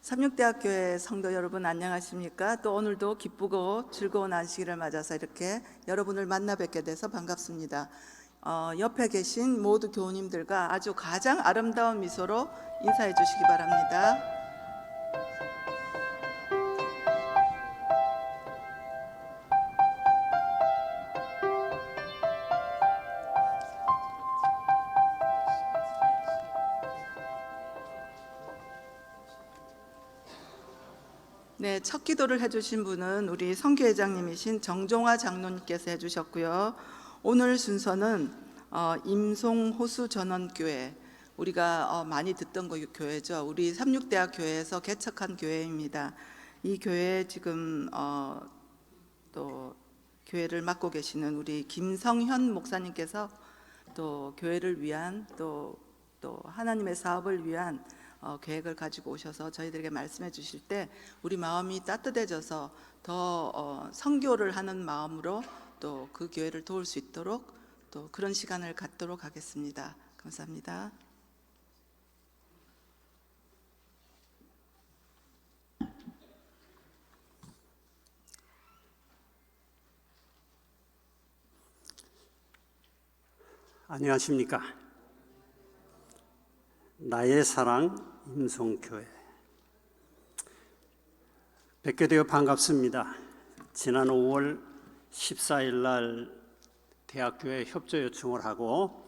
삼육대학교의 성도 여러분 안녕하십니까? 또 오늘도 기쁘고 즐거운 안식일을 맞아서 이렇게 여러분을 만나 뵙게 돼서 반갑습니다. 옆에 계신 모두 교우님들과 아주 가장 아름다운 미소로 인사해 주시기 바랍니다. 네, 첫 기도를 해주신 분은 우리 선교회장님이신 정종화 장로님께서 해주셨고요. 오늘 순서는 임송호수전원교회, 우리가 많이 듣던 교회죠. 우리 삼육대학교회에서 개척한 교회입니다. 이 교회에 지금 또 교회를 맡고 계시는 우리 김성현 목사님께서 또 교회를 위한 또 하나님의 사업을 위한 계획을 가지고 오셔서 저희들에게 말씀해 주실 때 우리 마음이 따뜻해져서 더 선교를 하는 마음으로 또 그 교회를 도울 수 있도록 또 그런 시간을 갖도록 하겠습니다. 감사합니다. 안녕하십니까. 나의 사랑 임송교회 뵙게 되어 반갑습니다. 지난 5월 14일 날 대학교에 협조 요청을 하고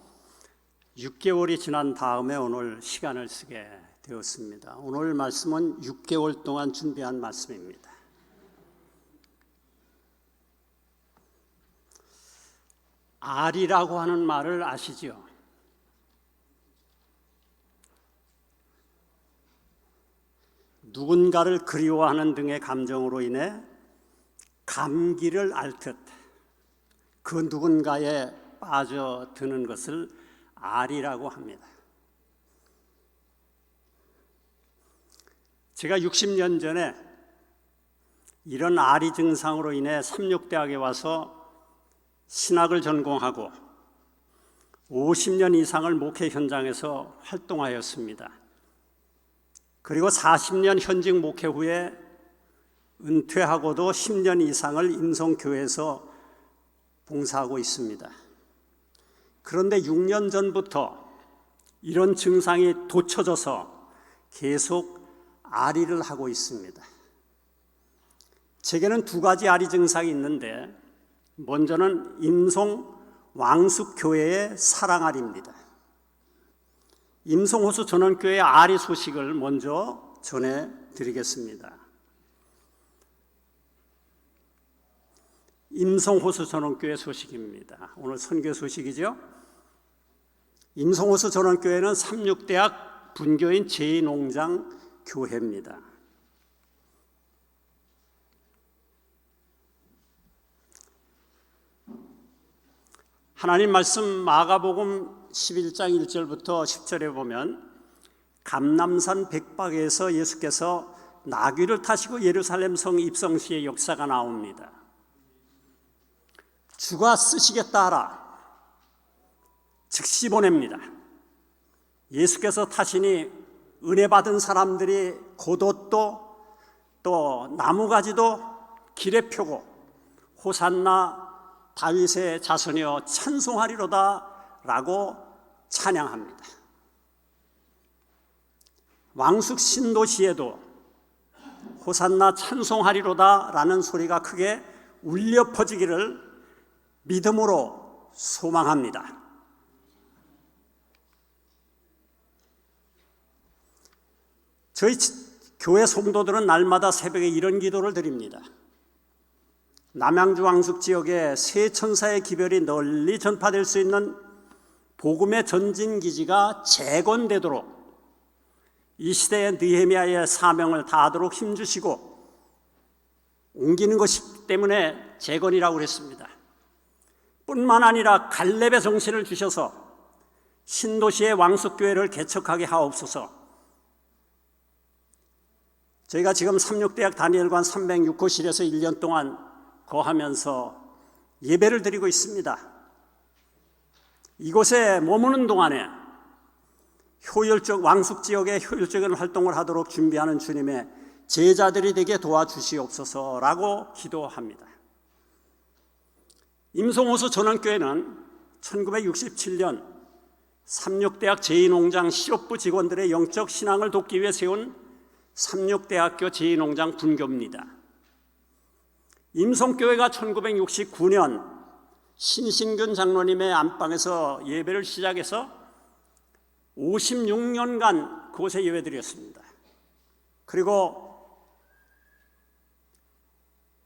6개월이 지난 다음에 오늘 시간을 쓰게 되었습니다. 오늘 말씀은 6개월 동안 준비한 말씀입니다. 알이라고 하는 말을 아시죠? 누군가를 그리워하는 등의 감정으로 인해 감기를 앓듯 그 누군가에 빠져드는 것을 알이라고 합니다. 제가 60년 전에 이런 알이 증상으로 인해 삼육대학에 와서 신학을 전공하고 50년 이상을 목회 현장에서 활동하였습니다. 그리고 40년 현직 목회 후에 은퇴하고도 10년 이상을 임송교회에서 봉사하고 있습니다. 그런데 6년 전부터 이런 증상이 돋쳐져서 계속 알이를 하고 있습니다. 제게는 두 가지 알이 증상이 있는데 먼저는 임송 왕숙교회의 사랑알입니다. 임송호수 전원교회 알이 소식을 먼저 전해드리겠습니다. 임송호수 전원교회 소식입니다. 오늘 선교 소식이죠. 임송호수 전원교회는 삼육대학 분교인 제2농장 교회입니다. 하나님 말씀 마가복음 11장 1절부터 10절에 보면 감람산 백박에서 예수께서 나귀를 타시고 예루살렘 성 입성 시의 역사가 나옵니다. 주가 쓰시겠다 하라 즉시 보냅니다. 예수께서 타시니 은혜 받은 사람들이 겉옷도 또 나무가지도 길에 펴고 호산나 다윗의 자손이여 찬송하리로다 라고 찬양합니다. 왕숙 신도시에도 호산나 찬송하리로다 라는 소리가 크게 울려 퍼지기를 믿음으로 소망합니다. 저희 교회 성도들은 날마다 새벽에 이런 기도를 드립니다. 남양주 왕숙 지역에 세 천사의 기별이 널리 전파될 수 있는 복음의 전진기지가 재건되도록 이 시대의 느헤미야의 사명을 다하도록 힘주시고 옮기는 것이기 때문에 재건이라고 그랬습니다. 뿐만 아니라 갈렙의 정신을 주셔서 신도시의 왕숙교회를 개척하게 하옵소서. 저희가 지금 삼육대학 다니엘관 306호실에서 1년 동안 거하면서 예배를 드리고 있습니다. 이곳에 머무는 동안에 왕숙 지역에 효율적인 활동을 하도록 준비하는 주님의 제자들이 되게 도와주시옵소서라고 기도합니다. 임송호수 전원교회는 1967년 삼육대학 제2농장 실업부 직원들의 영적 신앙을 돕기 위해 세운 삼육대학교 제2농장 분교입니다. 임송교회가 1969년 신신균 장로님의 안방에서 예배를 시작해서 56년간 그곳에 예배드렸습니다. 그리고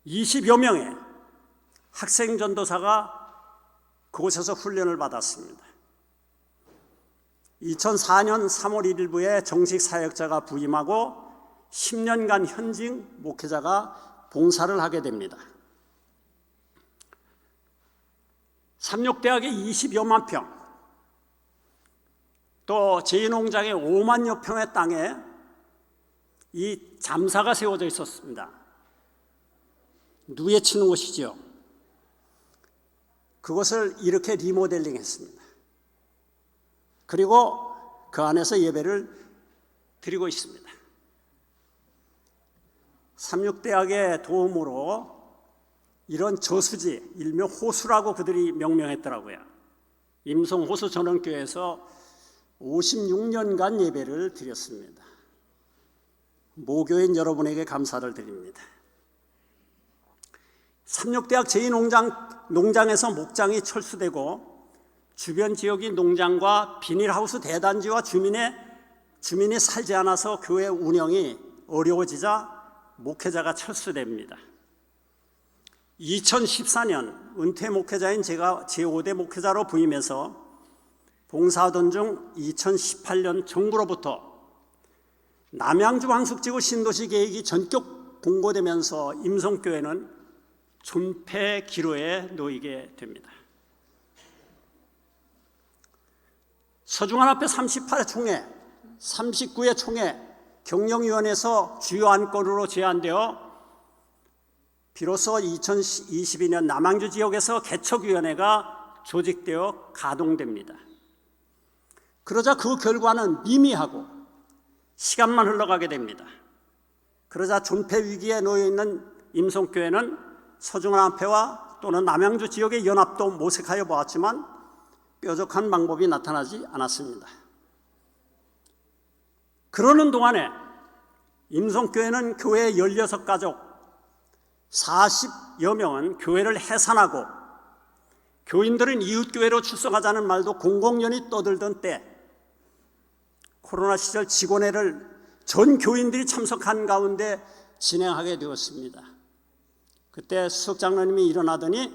20여 명의 학생 전도사가 그곳에서 훈련을 받았습니다. 2004년 3월 1일부에 정식 사역자가 부임하고 10년간 현직 목회자가 봉사를 하게 됩니다. 삼육대학의 20여만 평, 또 제2농장의 5만여 평의 땅에 이 잠사가 세워져 있었습니다. 누에 치는 곳이죠. 그것을 이렇게 리모델링 했습니다. 그리고 그 안에서 예배를 드리고 있습니다. 삼육대학의 도움으로 이런 저수지, 일명 호수라고 그들이 명명했더라고요. 임송호수 전원교회에서 56년간 예배를 드렸습니다. 모교인 여러분에게 감사를 드립니다. 삼육대학 제2농장에서 목장이 철수되고 주변 지역이 농장과 비닐하우스 대단지와 주민이 살지 않아서 교회 운영이 어려워지자 목회자가 철수됩니다. 2014년 은퇴 목회자인 제가 제5대 목회자로 부임해서 봉사하던 중 2018년 정부로부터 남양주 황숙지구 신도시 계획이 전격 공고되면서 임송교회는 존폐 기로에 놓이게 됩니다. 서중환 앞에 38회 총회, 39회 총회 경영위원회에서 주요 안건으로 제안되어 비로소 2022년 남양주 지역에서 개척위원회가 조직되어 가동됩니다. 그러자 그 결과는 미미하고 시간만 흘러가게 됩니다. 그러자 존폐 위기에 놓여있는 임송교회는 서중환 앞회와 또는 남양주 지역의 연합도 모색하여 보았지만 뾰족한 방법이 나타나지 않았습니다. 그러는 동안에 임송교회는 교회 16가족 40여 명은 교회를 해산하고 교인들은 이웃교회로 출석하자는 말도 공공연히 떠들던 때 코로나 시절 직원회를 전 교인들이 참석한 가운데 진행하게 되었습니다. 그때 수석장로님이 일어나더니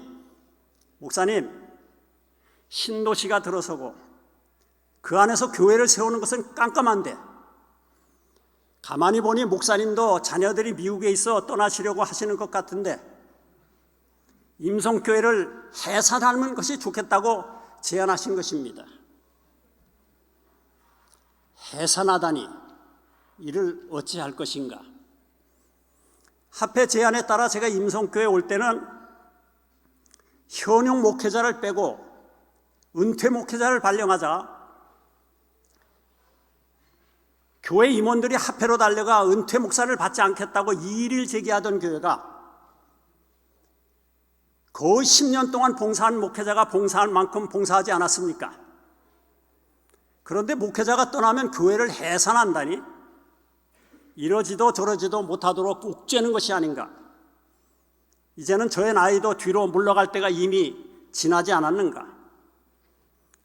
목사님, 신도시가 들어서고 그 안에서 교회를 세우는 것은 깜깜한데 가만히 보니 목사님도 자녀들이 미국에 있어 떠나시려고 하시는 것 같은데 임송교회를 해산하는 것이 좋겠다고 제안하신 것입니다. 해산하다니 이를 어찌할 것인가. 합회 제안에 따라 제가 임송교회에 올 때는 현역 목회자를 빼고 은퇴 목회자를 발령하자 교회 임원들이 합회로 달려가 은퇴 목사를 받지 않겠다고 이의를 제기하던 교회가 거의 10년 동안 봉사한 목회자가 봉사할 만큼 봉사하지 않았습니까? 그런데 목회자가 떠나면 교회를 해산한다니 이러지도 저러지도 못하도록 옥죄는 것이 아닌가. 이제는 저의 나이도 뒤로 물러갈 때가 이미 지나지 않았는가.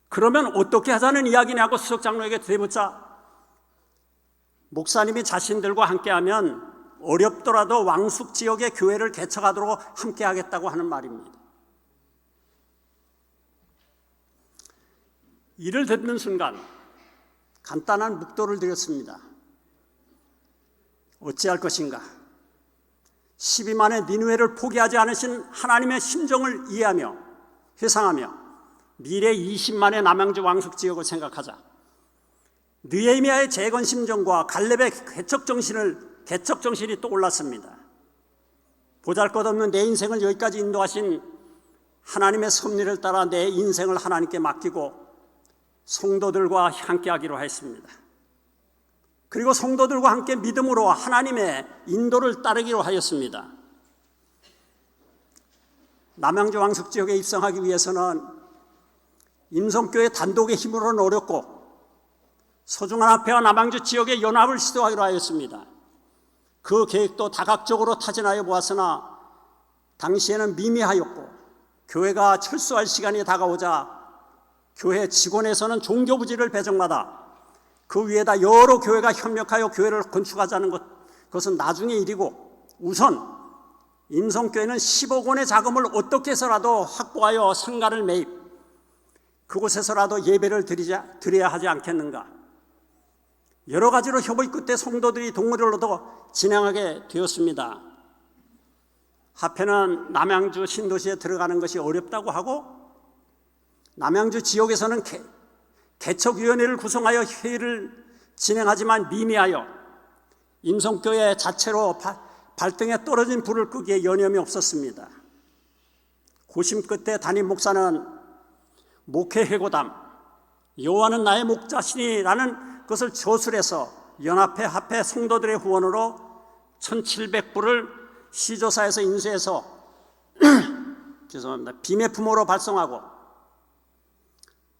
그러면 어떻게 하자는 이야기냐고 수석장로에게 되묻자 목사님이 자신들과 함께하면 어렵더라도 왕숙 지역의 교회를 개척하도록 함께하겠다고 하는 말입니다. 이를 듣는 순간 간단한 묵도를 드렸습니다. 어찌할 것인가? 12만의 니느웨를 포기하지 않으신 하나님의 심정을 이해하며 회상하며 미래 20만의 남양주 왕숙 지역을 생각하자. 느헤미야의 재건 심정과 갈렙의 개척 정신이 떠올랐습니다. 보잘것없는 내 인생을 여기까지 인도하신 하나님의 섭리를 따라 내 인생을 하나님께 맡기고 성도들과 함께하기로 했습니다. 그리고 성도들과 함께 믿음으로 하나님의 인도를 따르기로 하였습니다. 남양주 왕숙 지역에 입성하기 위해서는 임성교회 단독의 힘으로는 어렵고 서중한 합회와 남양주 지역의 연합을 시도하기로 하였습니다. 그 계획도 다각적으로 타진하여 보았으나 당시에는 미미하였고 교회가 철수할 시간이 다가오자 교회 직원에서는 종교부지를 배정받아 그 위에다 여러 교회가 협력하여 교회를 건축하자는 그것은 나중의 일이고 우선 임성교회는 10억 원의 자금을 어떻게 해서라도 확보하여 상가를 매입, 그곳에서라도 예배를 드려야 하지 않겠는가. 여러 가지로 협의 끝에 성도들이 동의를 얻어 진행하게 되었습니다. 합회는 남양주 신도시에 들어가는 것이 어렵다고 하고 남양주 지역에서는 개척위원회를 구성하여 회의를 진행하지만 미미하여 임성교회 자체로 발등에 떨어진 불을 끄기에 여념이 없었습니다. 고심 끝에 담임 목사는 목회회고담 여호와는 나의 목자시니라는 것을 저술해서 연합회 합회 성도들의 후원으로 1,700불을 시조사에서 인수해서 죄송합니다. 비매품으로 발송하고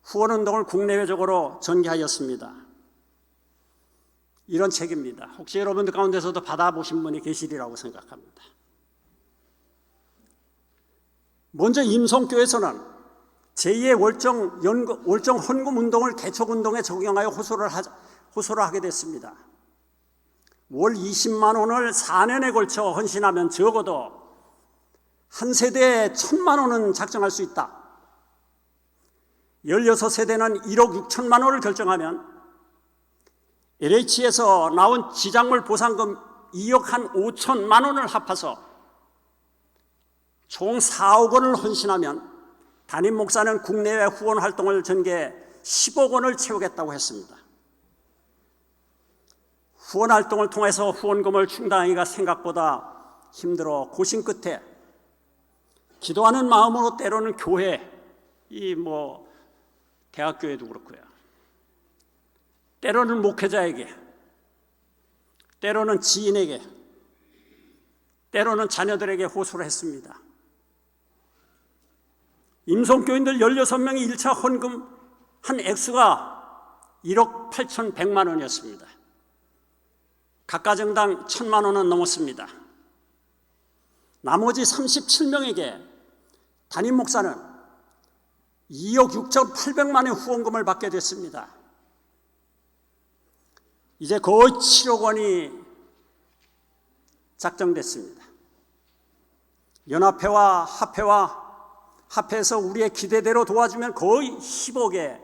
후원운동을 국내외적으로 전개하였습니다. 이런 책입니다. 혹시 여러분들 가운데서도 받아보신 분이 계시리라고 생각합니다. 먼저 임성교회에서는 제2의 월정 헌금 운동을 개척운동에 적용하여 호소를 하게 됐습니다. 월 20만 원을 4년에 걸쳐 헌신하면 적어도 한 세대에 1,000만 원은 작정할 수 있다. 16세대는 1억 6천만 원을 결정하면 LH에서 나온 지작물 보상금 2억 한 5천만 원을 합해서 총 4억 원을 헌신하면 담임 목사는 국내외 후원 활동을 전개해 10억 원을 채우겠다고 했습니다. 후원 활동을 통해서 후원금을 충당하기가 생각보다 힘들어 고심 끝에 기도하는 마음으로 때로는 교회, 대학교에도 그렇고요. 때로는 목회자에게, 때로는 지인에게, 때로는 자녀들에게 호소를 했습니다. 임성교인들 16명이 1차 헌금 한 액수가 1억 8,100만 원이었습니다. 각 가정당 1,000만 원은 넘었습니다. 나머지 37명에게 담임 목사는 2억 6,800만 원의 후원금을 받게 됐습니다. 이제 거의 7억 원이 작정됐습니다. 연합회와 합회에서 우리의 기대대로 도와주면 거의 10억에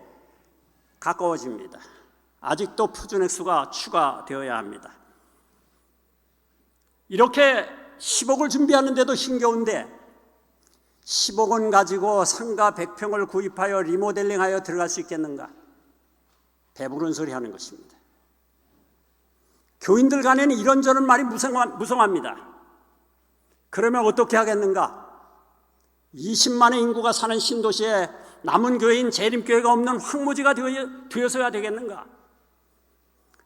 가까워집니다. 아직도 표준 액수가 추가되어야 합니다. 이렇게 10억을 준비하는데도 힘겨운데 10억 원 가지고 상가 100평을 구입하여 리모델링하여 들어갈 수 있겠는가? 배부른 소리 하는 것입니다. 교인들 간에는 이런저런 말이 무성합니다. 그러면 어떻게 하겠는가? 20만의 인구가 사는 신도시에 남은 교회인 재림교회가 없는 황무지가 되어서야 되겠는가?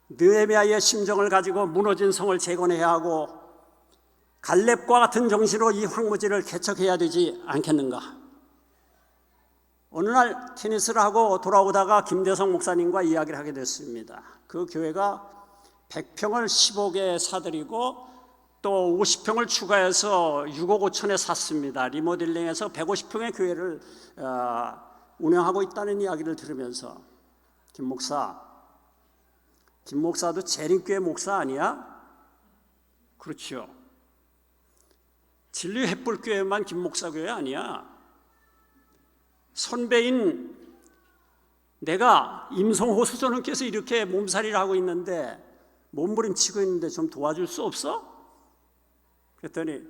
느헤미야의 심정을 가지고 무너진 성을 재건해야 하고 갈렙과 같은 정신으로 이 황무지를 개척해야 되지 않겠는가? 어느 날 테니스를 하고 돌아오다가 김대성 목사님과 이야기를 하게 됐습니다. 그 교회가 100평을 10억에 사들이고 또 50평을 추가해서 6억 5천에 샀습니다. 리모델링해서 150평의 교회를 운영하고 있다는 이야기를 들으면서 김 목사도 재림교회 목사 아니야? 그렇죠. 진리 햇불교회만 김 목사 교회 아니야. 선배인 내가 임성호 수전원께서 이렇게 몸살이를 하고 있는데 몸부림치고 있는데 좀 도와줄 수 없어? 그랬더니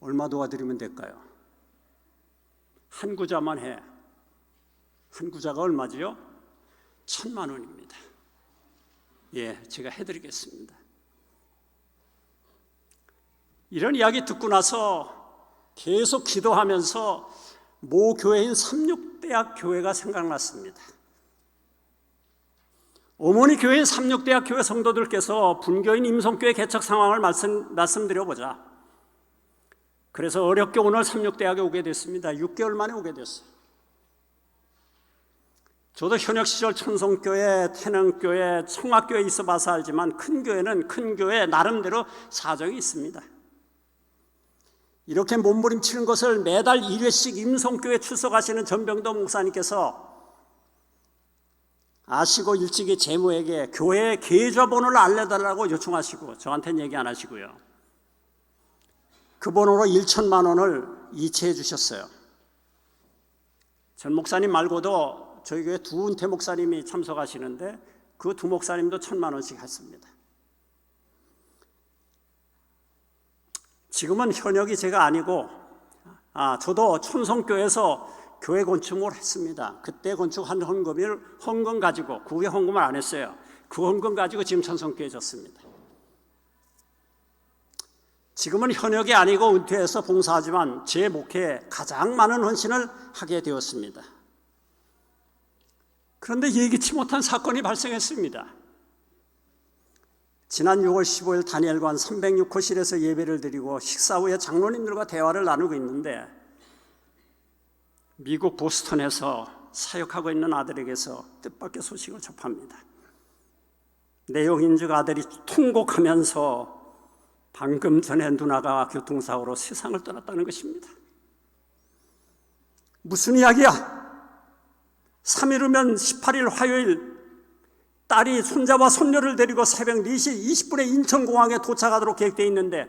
얼마 도와드리면 될까요? 한 구자만 해. 한 구자가 얼마지요? 1,000만 원입니다. 예, 제가 해드리겠습니다. 이런 이야기 듣고 나서 계속 기도하면서 모 교회인 삼육대학 교회가 생각났습니다. 어머니 교회 삼육대학교회 성도들께서 분교인 임성교회 개척 상황을 말씀드려보자. 그래서 어렵게 오늘 삼육대학에 오게 됐습니다. 6개월 만에 오게 됐어요. 저도 현역 시절 천성교회, 태능교회, 청학교에 있어봐서 알지만 큰 교회는 큰 교회 나름대로 사정이 있습니다. 이렇게 몸부림치는 것을 매달 1회씩 임성교회 출석하시는 전병도 목사님께서 아시고 일찍이 제모에게 교회 계좌번호를 알려달라고 요청하시고 저한테는 얘기 안 하시고요. 그 번호로 1천만 원을 이체해 주셨어요. 전 목사님 말고도 저희 교회 두 은퇴 목사님이 참석하시는데 그 두 목사님도 1,000만 원씩 했습니다. 지금은 현역이 제가 아니고 저도 천성교회에서 교회 건축을 했습니다. 그때 건축한 헌금 가지고 그 후에 헌금을 안 했어요. 그 헌금 가지고 지금 천성교회 졌습니다. 지금은 현역이 아니고 은퇴해서 봉사하지만 제 목회에 가장 많은 헌신을 하게 되었습니다. 그런데 예기치 못한 사건이 발생했습니다. 지난 6월 15일 다니엘관 306호실에서 예배를 드리고 식사 후에 장로님들과 대화를 나누고 있는데 미국 보스턴에서 사역하고 있는 아들에게서 뜻밖의 소식을 접합니다. 내용인즉 아들이 통곡하면서 방금 전에 누나가 교통사고로 세상을 떠났다는 것입니다. 무슨 이야기야? 3일 후면 18일 화요일 딸이 손자와 손녀를 데리고 새벽 4시 20분에 인천공항에 도착하도록 계획되어 있는데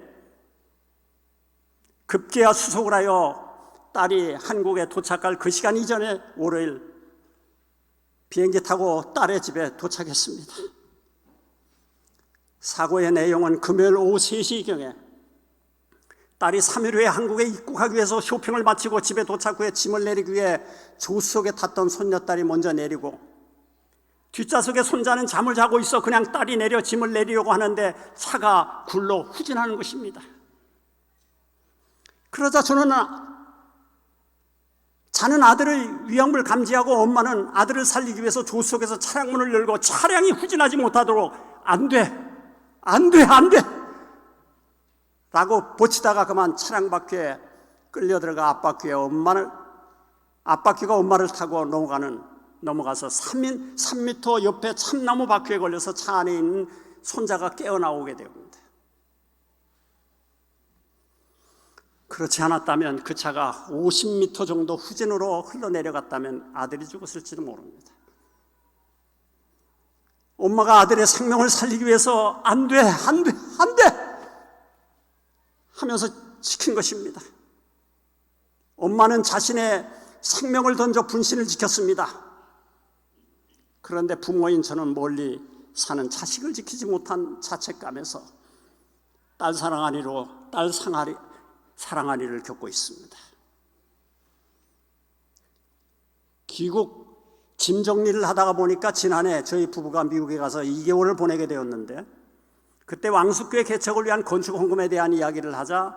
급기야 수속을 하여 딸이 한국에 도착할 그 시간 이전에 월요일 비행기 타고 딸의 집에 도착했습니다. 사고의 내용은 금요일 오후 3시경에 딸이 3일 후에 한국에 입국하기 위해서 쇼핑을 마치고 집에 도착 후에 짐을 내리기 위해 조수석에 탔던 손녀딸이 먼저 내리고 뒷좌석에 손자는 잠을 자고 있어 그냥 딸이 내려 짐을 내리려고 하는데 차가 굴러 후진하는 것입니다. 그러자 저는 자는 아들의 위험을 감지하고 엄마는 아들을 살리기 위해서 조수석에서 차량 문을 열고 차량이 후진하지 못하도록 안 돼 라고 버티다가 그만 차량 바퀴에 끌려 들어가 앞바퀴가 엄마를 타고 넘어가서 3m 옆에 참나무 바퀴에 걸려서 차 안에 있는 손자가 깨어나오게 됩니다. 그렇지 않았다면 그 차가 50m 정도 후진으로 흘러내려갔다면 아들이 죽었을지도 모릅니다. 엄마가 아들의 생명을 살리기 위해서 안 돼 하면서 지킨 것입니다. 엄마는 자신의 생명을 던져 분신을 지켰습니다. 그런데 부모인 저는 멀리 사는 자식을 지키지 못한 자책감에서 딸 사랑하리를 겪고 있습니다. 귀국 짐 정리를 하다가 보니까 지난해 저희 부부가 미국에 가서 2개월을 보내게 되었는데 그때 왕숙교회 개척을 위한 건축 헌금에 대한 이야기를 하자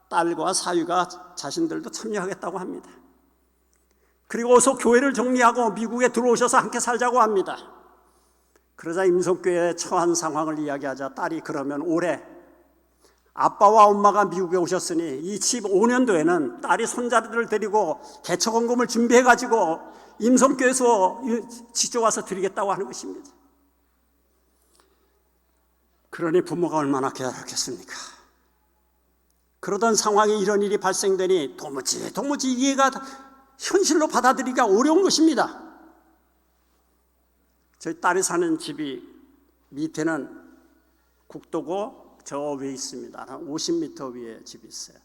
딸과 사위가 자신들도 참여하겠다고 합니다. 그리고 어서 교회를 정리하고 미국에 들어오셔서 함께 살자고 합니다. 그러자 임성교회에 처한 상황을 이야기하자 딸이 그러면 올해 아빠와 엄마가 미국에 오셨으니 이 집 5년도에는 딸이 손자들을 데리고 개척 헌금을 준비해가지고 임성교회에서 직접 와서 드리겠다고 하는 것입니다. 그러니 부모가 얼마나 괴롭겠습니까? 그러던 상황에 이런 일이 발생되니 도무지 이해가 현실로 받아들이기가 어려운 것입니다. 저희 딸이 사는 집이 밑에는 국도고 저 위에 있습니다. 한 50m 위에 집이 있어요.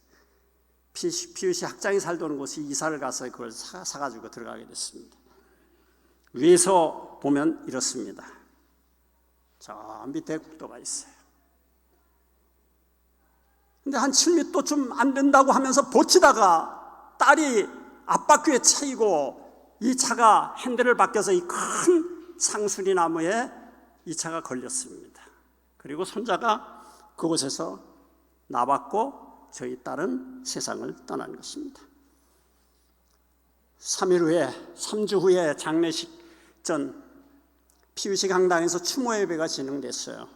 피우시 학장이 살던 곳에 이사를 가서 그걸 사가지고 들어가게 됐습니다. 위에서 보면 이렇습니다. 저 밑에 국도가 있어요. 근데 한 7m 좀 안 된다고 하면서 버티다가 딸이 앞바퀴에 차이고 이 차가 핸들을 바뀌어서 이 큰 상수리 나무에 이 차가 걸렸습니다. 그리고 손자가 그곳에서 나왔고 저희 딸은 세상을 떠난 것입니다. 3주 후에 장례식 전 PUC 강당에서 추모 예배가 진행됐어요.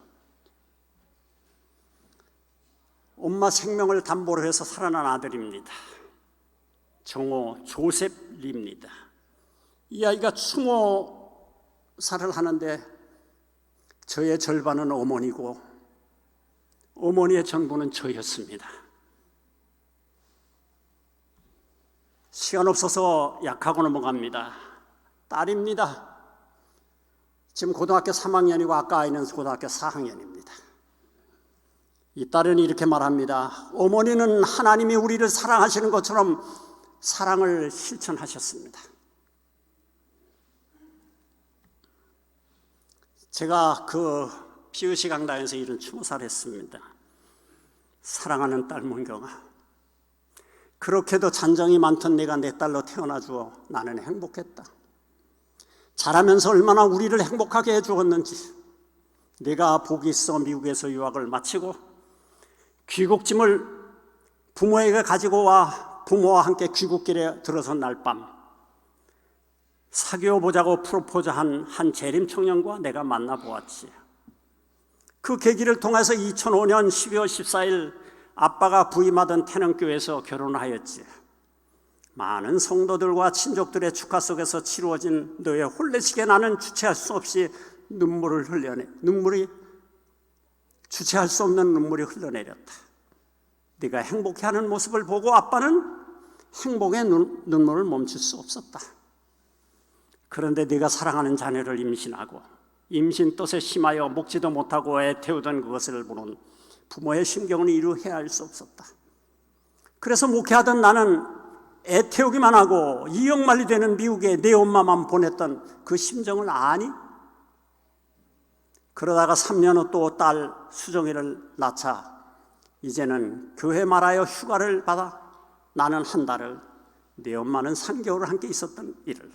엄마 생명을 담보로 해서 살아난 아들입니다. 정호 조셉 리입니다. 이 아이가 추모사를 하는데 저의 절반은 어머니고 어머니의 전부는 저였습니다. 시간 없어서 약하고 넘어갑니다. 딸입니다. 지금 고등학교 3학년이고 아까 아이는 고등학교 4학년입니다. 이 딸은 이렇게 말합니다. 어머니는 하나님이 우리를 사랑하시는 것처럼 사랑을 실천하셨습니다. 제가 그 PUC 강당에서 이런 추모사를 했습니다. 사랑하는 딸 문경아, 그렇게도 잔정이 많던 내가 내 딸로 태어나 주어 나는 행복했다. 자라면서 얼마나 우리를 행복하게 해주었는지. 내가 복이 있어 미국에서 유학을 마치고 귀국짐을 부모에게 가지고 와 부모와 함께 귀국길에 들어선 날 밤 사귀어 보자고 프로포즈한 한 재림 청년과 내가 만나보았지. 그 계기를 통해서 2005년 12월 14일 아빠가 부임하던 태능교회에서 결혼하였지. 많은 성도들과 친족들의 축하 속에서 치루어진 너의 혼례식에 나는 주체할 수 없이 주체할 수 없는 눈물이 흘러내렸다. 네가 행복해하는 모습을 보고 아빠는 행복의 눈물을 멈출 수 없었다. 그런데 네가 사랑하는 자녀를 임신하고 임신 덫에 심하여 먹지도 못하고 애 태우던 그것을 보는 부모의 심경은 이루 헤아릴 수 없었다. 그래서 목회하던 나는 애 태우기만 하고 이역만리 되는 미국에 내 엄마만 보냈던 그 심정을 아니? 그러다가 3년 후 또 딸 수정이를 낳자 이제는 교회 말하여 휴가를 받아 나는 한 달을, 내 엄마는 3개월을 함께 있었던 일을.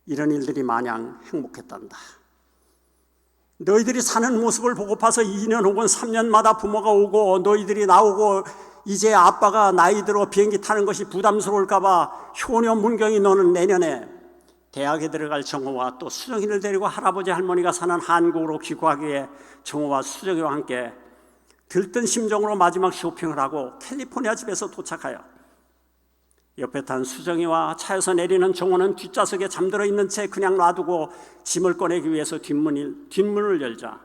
이런 일들이 마냥 행복했단다. 너희들이 사는 모습을 보고파서 2년 혹은 3년마다 부모가 오고 너희들이 나오고 이제 아빠가 나이 들어 비행기 타는 것이 부담스러울까 봐 효녀 문경이 너는 내년에 대학에 들어갈 정호와 또 수정이를 데리고 할아버지 할머니가 사는 한국으로 귀국하기에 정호와 수정이와 함께 들뜬 심정으로 마지막 쇼핑을 하고 캘리포니아 집에서 도착하여 옆에 탄 수정이와 차에서 내리는 정호는 뒷좌석에 잠들어 있는 채 그냥 놔두고 짐을 꺼내기 위해서 뒷문을 열자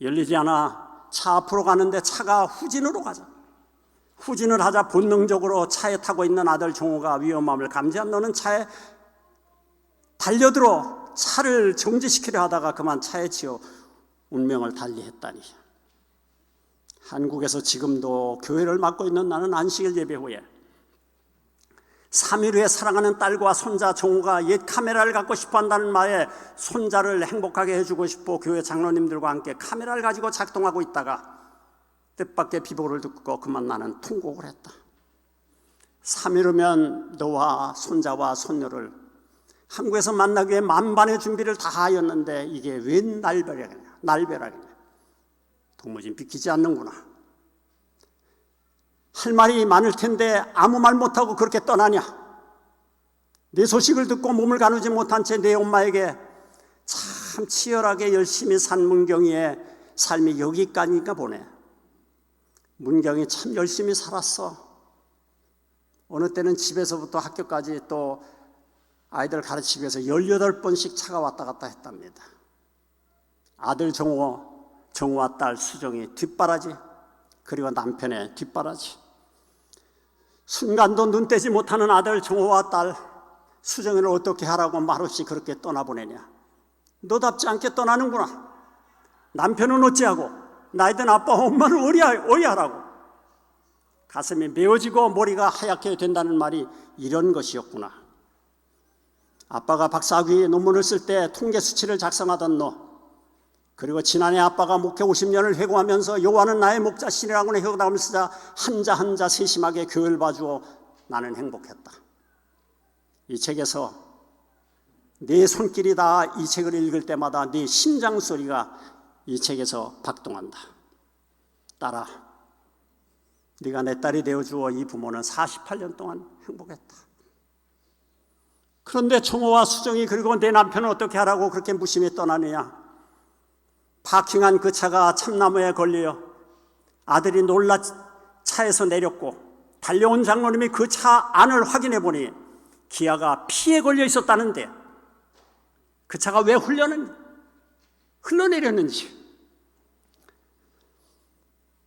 열리지 않아 차 앞으로 가는데 차가 후진으로 가자. 후진을 하자 본능적으로 차에 타고 있는 아들 정호가 위험함을 감지한 너는 차에 달려들어 차를 정지시키려 하다가 그만 차에 치여 운명을 달리했다니. 한국에서 지금도 교회를 맡고 있는 나는 안식일 예배 후에 3일 후에 사랑하는 딸과 손자 정호가 옛 카메라를 갖고 싶어 한다는 말에 손자를 행복하게 해주고 싶어 교회 장로님들과 함께 카메라를 가지고 작동하고 있다가 뜻밖의 비보를 듣고 그만 나는 통곡을 했다. 3일 후면 너와 손자와 손녀를 한국에서 만나기 위해 만반의 준비를 다 하였는데 이게 웬 날벼락이냐. 도무지 믿기지 않는구나. 할 말이 많을 텐데 아무 말 못하고 그렇게 떠나냐. 내 소식을 듣고 몸을 가누지 못한 채 내 엄마에게 참 치열하게 열심히 산 문경이의 삶이 여기까지인가 보네. 문경이 참 열심히 살았어. 어느 때는 집에서부터 학교까지 또 아이들 가르치기 위해서 18번씩 차가 왔다 갔다 했답니다. 아들 정호와 딸 수정이 뒷바라지, 그리고 남편의 뒷바라지. 순간도 눈 떼지 못하는 아들 정호와 딸 수정이를 어떻게 하라고 말없이 그렇게 떠나보내냐. 너답지 않게 떠나는구나. 남편은 어찌하고 나이든 아빠와 엄마는 어이하라고. 가슴이 메어지고 머리가 하얗게 된다는 말이 이런 것이었구나. 아빠가 박사학위 논문을 쓸 때 통계 수치를 작성하던 너, 그리고 지난해 아빠가 목회 50년을 회고하면서 여호와는 나의 목자신이라고는 회고담을 쓰자 한자 한자 세심하게 교회를 봐주어 나는 행복했다. 이 책에서 내 손길이 다 이 책을 읽을 때마다 네 심장 소리가 이 책에서 박동한다. 딸아, 네가 내 딸이 되어주어 이 부모는 48년 동안 행복했다. 그런데 정호와 수정이 그리고 내 남편은 어떻게 하라고 그렇게 무심히 떠나느냐. 파킹한 그 차가 참나무에 걸려 아들이 놀라 차에서 내렸고 달려온 장로님이 그 차 안을 확인해 보니 기아가 피에 걸려 있었다는데 그 차가 왜 흘러내렸는지.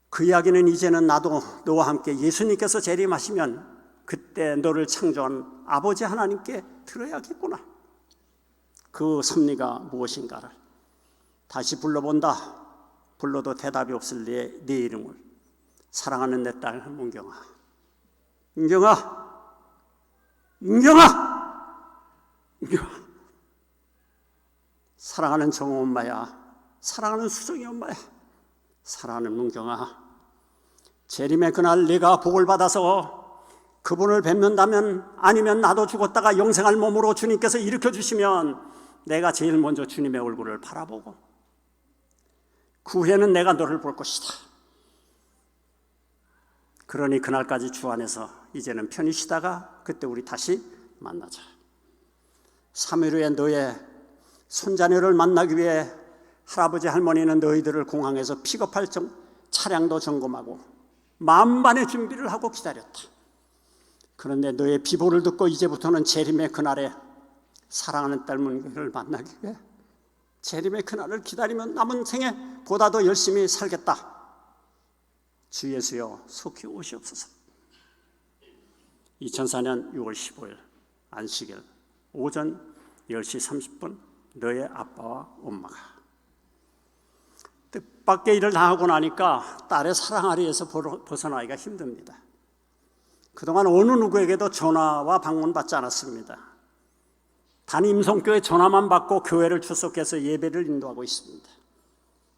그 이야기는 이제는 나도 너와 함께 예수님께서 재림하시면 그때 너를 창조한 아버지 하나님께 들어야겠구나. 그 섭리가 무엇인가를 다시 불러본다. 불러도 대답이 없을 네 이름을. 사랑하는 내 딸 문경아, 문경아, 문경아, 문경아. 사랑하는 정호 엄마야, 사랑하는 수정이 엄마야, 사랑하는 문경아, 재림의 그날 네가 복을 받아서 그분을 뵙는다면, 아니면 나도 죽었다가 영생할 몸으로 주님께서 일으켜 주시면 내가 제일 먼저 주님의 얼굴을 바라보고 그 후에는 내가 너를 볼 것이다. 그러니 그날까지 주 안에서 이제는 편히 쉬다가 그때 우리 다시 만나자. 3일 후에 너의 손자녀를 만나기 위해 할아버지 할머니는 너희들을 공항에서 픽업할 차량도 점검하고 만반의 준비를 하고 기다렸다. 그런데 너의 비보를 듣고 이제부터는 재림의 그날에 사랑하는 딸 문경을 만나기 위해 재림의 그날을 기다리면 남은 생에 보다 더 열심히 살겠다. 주 예수여 속히 오시옵소서. 2004년 6월 15일 안식일 오전 10시 30분 너의 아빠와 엄마가. 뜻밖의 일을 당하고 나니까 딸의 사랑아리에서 벗어나기가 힘듭니다. 그동안 어느 누구에게도 전화와 방문 받지 않았습니다. 단 임성교회 전화만 받고 교회를 출석해서 예배를 인도하고 있습니다.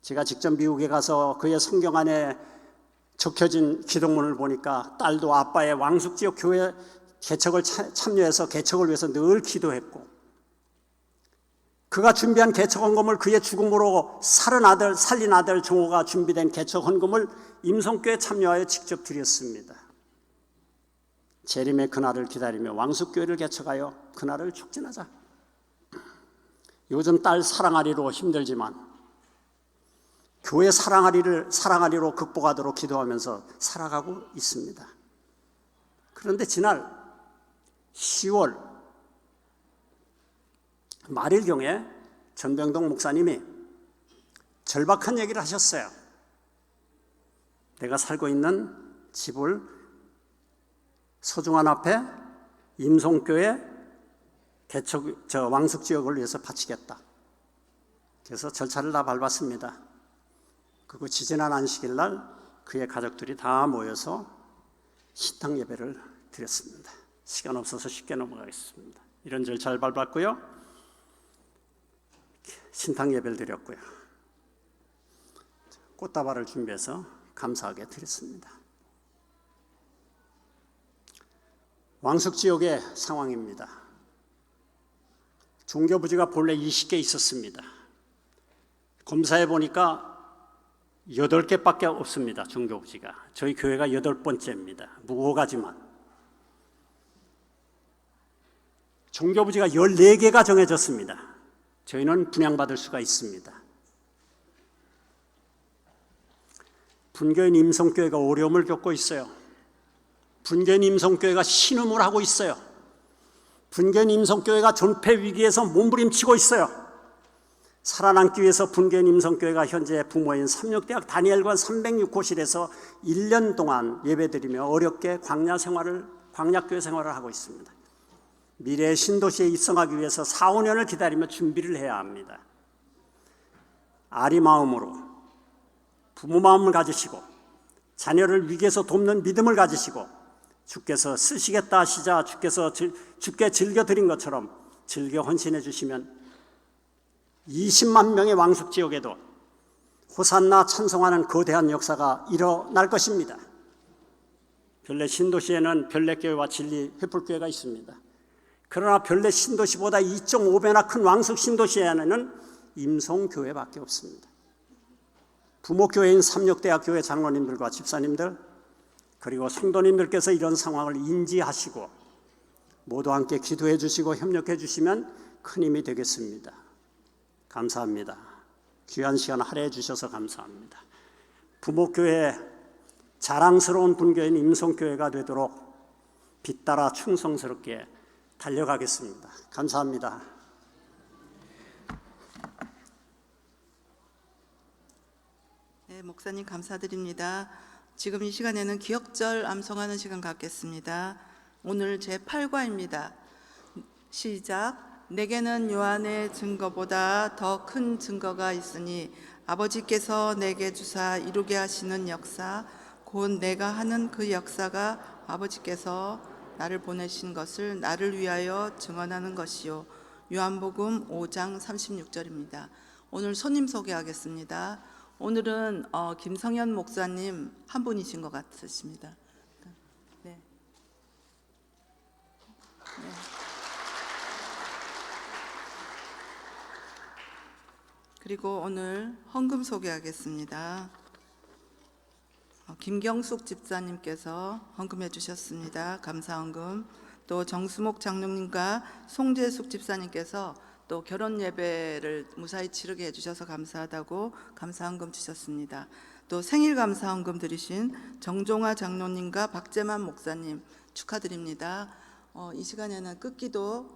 제가 직접 미국에 가서 그의 성경 안에 적혀진 기도문을 보니까 딸도 아빠의 왕숙지역 교회 개척을 참여해서 개척을 위해서 늘 기도했고, 그가 준비한 개척 헌금을 그의 죽음으로 살린 아들 정호가 준비된 개척 헌금을 임성교회 참여하여 직접 드렸습니다. 재림의 그날을 기다리며 왕숙교회를 개척하여 그날을 촉진하자. 요즘 딸 사랑하리로 힘들지만 교회 사랑하리로 극복하도록 기도하면서 살아가고 있습니다. 그런데 지난 10월 말일경에 전병동 목사님이 절박한 얘기를 하셨어요. 내가 살고 있는 집을 서중환 앞에 임송교회 왕숙지역을 위해서 바치겠다. 그래서 절차를 다 밟았습니다. 그리고 지지난 안식일 날 그의 가족들이 다 모여서 신탕 예배를 드렸습니다. 시간 없어서 쉽게 넘어가겠습니다. 이런 절차를 밟았고요. 신탕 예배를 드렸고요. 꽃다발을 준비해서 감사하게 드렸습니다. 왕숙지역의 상황입니다. 종교부지가 본래 20개 있었습니다. 검사해 보니까 8개밖에 없습니다. 종교부지가. 저희 교회가 8번째입니다. 무고가지만. 종교부지가 14개가 정해졌습니다. 저희는 분양받을 수가 있습니다. 분교인 임성교회가 어려움을 겪고 있어요. 분교인 임성교회가 신음을 하고 있어요. 분교인 임성교회가 존폐 위기에서 몸부림치고 있어요. 살아남기 위해서 분교인 임성교회가 현재 부모인 삼육대학 다니엘관 306호실에서 1년 동안 예배드리며 어렵게 광약교회 생활을 하고 있습니다. 미래의 신도시에 입성하기 위해서 4, 5년을 기다리며 준비를 해야 합니다. 아리 마음으로 부모 마음을 가지시고 자녀를 위기에서 돕는 믿음을 가지시고 주께서 쓰시겠다 하시자 주께서 주께 즐겨드린 것처럼 즐겨 헌신해 주시면 20만 명의 왕숙지역에도 호산나 찬송하는 거대한 역사가 일어날 것입니다. 별내 신도시에는 별내교회와 진리 횃불교회가 있습니다. 그러나 별내 신도시보다 2.5배나 큰 왕숙 신도시에는 임성교회밖에 없습니다. 부모교회인 삼육대학교회 장로님들과 집사님들 그리고 성도님들께서 이런 상황을 인지하시고 모두 함께 기도해 주시고 협력해 주시면 큰 힘이 되겠습니다. 감사합니다. 귀한 시간 할애해 주셔서 감사합니다. 부목교회 자랑스러운 분교인 임송교회가 되도록 빛따라 충성스럽게 달려가겠습니다. 감사합니다. 네, 목사님 감사드립니다. 지금 이 시간에는 기억절 암송하는 시간 갖겠습니다. 오늘 제8과입니다. 시작. 내게는 요한의 증거보다 더 큰 증거가 있으니 아버지께서 내게 주사 이루게 하시는 역사, 곧 내가 하는 그 역사가 아버지께서 나를 보내신 것을 나를 위하여 증언하는 것이요. 요한복음 5장 36절입니다. 오늘 손님 소개하겠습니다. 오늘은 김성현 목사님 한 분이신 것 같으십니다. 네. 네. 그리고 오늘 헌금 소개하겠습니다. 김경숙 집사님께서 헌금해 주셨습니다. 감사헌금. 또 정수목 장로님과 송재숙 집사님께서 또 결혼 예배를 무사히 치르게 해주셔서 감사하다고 감사헌금 주셨습니다. 또 생일 감사헌금 드리신 정종화 장로님과 박재만 목사님 축하드립니다. 이 시간에는 끝기도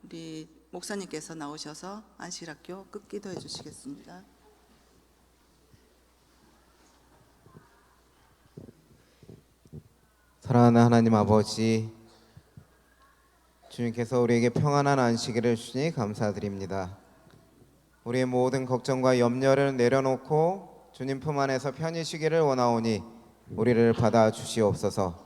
우리 목사님께서 나오셔서 안식일학교 끝기도 해주시겠습니다. 사랑하는 하나님 아버지, 주님께서 우리에게 평안한 안식일을 주시니 감사드립니다. 우리의 모든 걱정과 염려를 내려놓고 주님 품 안에서 편히 쉬기를 원하오니 우리를 받아 주시옵소서.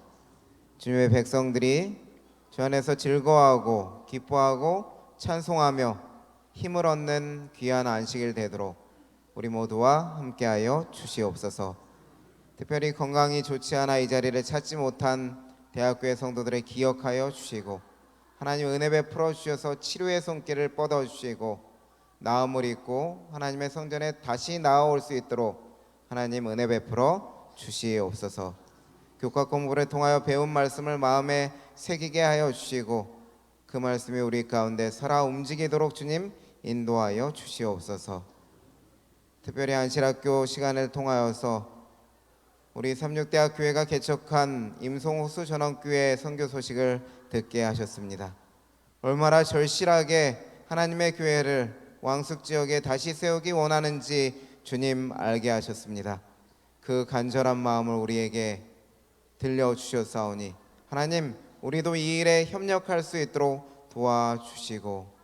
주님의 백성들이 주 안에서 즐거워하고 기뻐하고 찬송하며 힘을 얻는 귀한 안식일 되도록 우리 모두와 함께하여 주시옵소서. 특별히 건강이 좋지 않아 이 자리를 찾지 못한 대학교의 성도들을 기억하여 주시고, 하나님 은혜 베풀어 주셔서 치료의 손길을 뻗어 주시고 나음을 입고 하나님의 성전에 다시 나아올 수 있도록 하나님 은혜 베풀어 주시옵소서. 교과 공부를 통하여 배운 말씀을 마음에 새기게 하여 주시고 그 말씀이 우리 가운데 살아 움직이도록 주님 인도하여 주시옵소서. 특별히 안식학교 시간을 통하여서 우리 삼육대학교회가 개척한 임송호수 전원교회 선교 소식을 듣게 하셨습니다. 얼마나 절실하게 하나님의 교회를 왕숙지역에 다시 세우기 원하는지 주님 알게 하셨습니다. 그 간절한 마음을 우리에게 들려주셨사오니 하나님, 우리도 이 일에 협력할 수 있도록 도와주시고,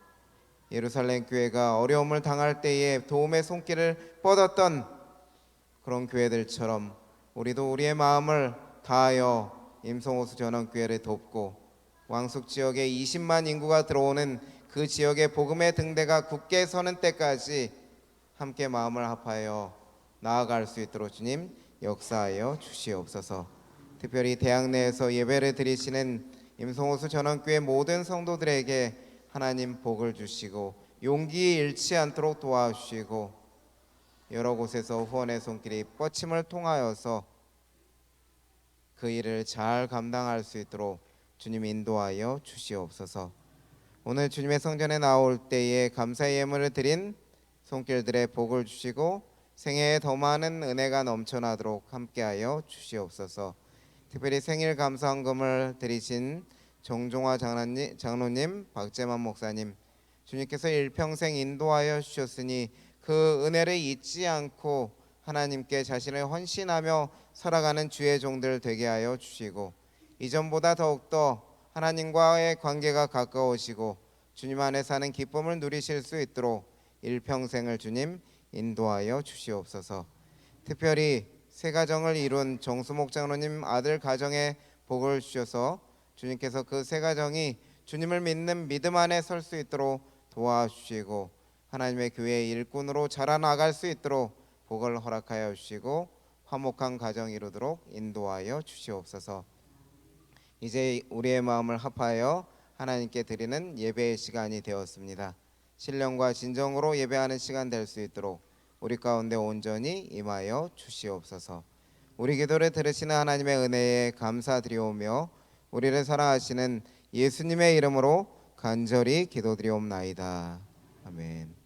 예루살렘 교회가 어려움을 당할 때에 도움의 손길을 뻗었던 그런 교회들처럼 우리도 우리의 마음을 다하여 임송호수 전원교회를 돕고 왕숙 지역에 20만 인구가 들어오는 그 지역의 복음의 등대가 굳게 서는 때까지 함께 마음을 합하여 나아갈 수 있도록 주님 역사하여 주시옵소서. 특별히 대학 내에서 예배를 드리시는 임송호수 전원교회 모든 성도들에게 하나님 복을 주시고 용기 잃지 않도록 도와주시고 여러 곳에서 후원의 손길이 뻗침을 통하여서 그 일을 잘 감당할 수 있도록 주님 인도하여 주시옵소서. 오늘 주님의 성전에 나올 때에 감사의 예물을 드린 손길들의 복을 주시고 생애에 더 많은 은혜가 넘쳐나도록 함께하여 주시옵소서. 특별히 생일 감사헌금을 드리신 정종화 장로님, 박재만 목사님, 주님께서 일평생 인도하여 주셨으니 그 은혜를 잊지 않고 하나님께 자신을 헌신하며 살아가는 주의 종들 되게 하여 주시고, 이전보다 더욱더 하나님과의 관계가 가까워지고 주님 안에 사는 기쁨을 누리실 수 있도록 일평생을 주님 인도하여 주시옵소서. 특별히 새 가정을 이룬 정수목 장로님 아들 가정에 복을 주셔서 주님께서 그 새 가정이 주님을 믿는 믿음 안에 설 수 있도록 도와주시고 하나님의 교회의 일꾼으로 자라나갈 수 있도록 복을 허락하여 주시고 화목한 가정 이루도록 인도하여 주시옵소서. 이제 우리의 마음을 합하여 하나님께 드리는 예배의 시간이 되었습니다. 신령과 진정으로 예배하는 시간 될 수 있도록 우리 가운데 온전히 임하여 주시옵소서. 우리 기도를 들으시는 하나님의 은혜에 감사드리오며 우리를 사랑하시는 예수님의 이름으로 간절히 기도드리옵나이다. 아멘.